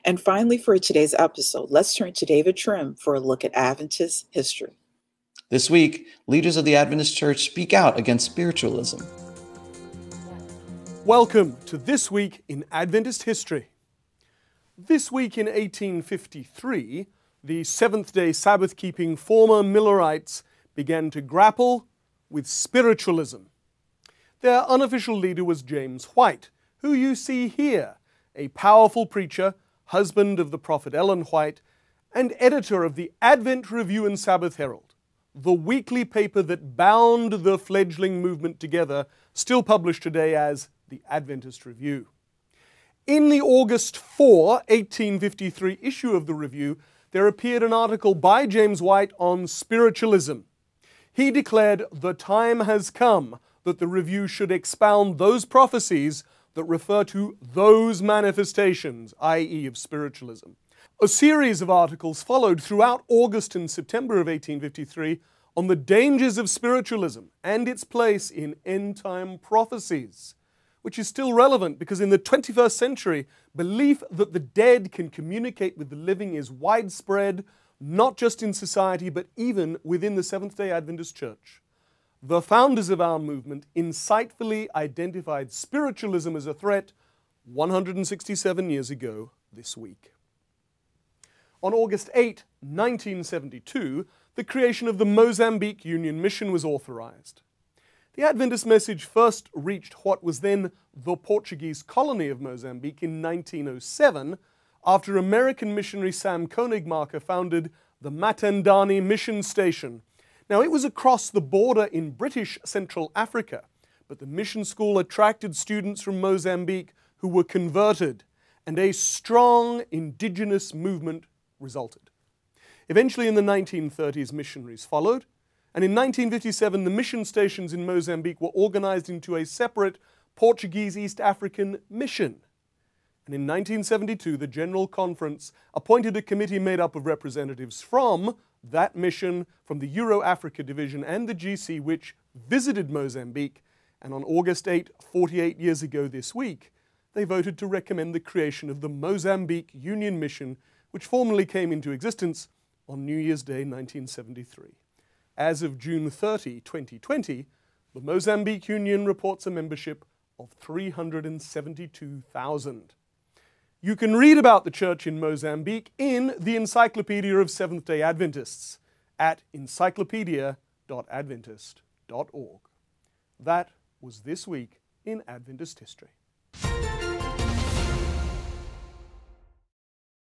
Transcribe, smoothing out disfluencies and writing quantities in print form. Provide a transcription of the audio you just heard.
And finally, for today's episode, let's turn to David Trim for a look at Adventist history. This week, leaders of the Adventist Church speak out against spiritualism. Welcome to This Week in Adventist History. This week in 1853, the Seventh-day Sabbath-keeping former Millerites began to grapple with spiritualism. Their unofficial leader was James White, who you see here, a powerful preacher, husband of the prophet Ellen White, and editor of the Advent Review and Sabbath Herald, the weekly paper that bound the fledgling movement together, still published today as the Adventist Review. In the August 4, 1853 issue of the Review, there appeared an article by James White on spiritualism. He declared the time has come that the Review should expound those prophecies that refer to those manifestations, i.e. of spiritualism. A series of articles followed throughout August and September of 1853 on the dangers of spiritualism and its place in end-time prophecies, which is still relevant because in the 21st century, belief that the dead can communicate with the living is widespread, not just in society, but even within the Seventh-day Adventist Church. The founders of our movement insightfully identified spiritualism as a threat 167 years ago this week. On August 8, 1972, the creation of the Mozambique Union Mission was authorized. The Adventist message first reached what was then the Portuguese colony of Mozambique in 1907, after American missionary Sam Konigmarker founded the Matandani Mission Station. Now, it was across the border in British Central Africa, but the mission school attracted students from Mozambique who were converted, and a strong indigenous movement resulted. Eventually, in the 1930s, missionaries followed, and in 1957, the mission stations in Mozambique were organized into a separate Portuguese East African mission. And in 1972, the General Conference appointed a committee made up of representatives from that mission, from the Euro-Africa Division and the GC, which visited Mozambique, and on August 8, 48 years ago this week, they voted to recommend the creation of the Mozambique Union Mission, which formally came into existence on New Year's Day 1973. As of June 30, 2020, the Mozambique Union reports a membership of 372,000. You can read about the church in Mozambique in the Encyclopedia of Seventh-day Adventists at encyclopedia.adventist.org. That was This Week in Adventist History.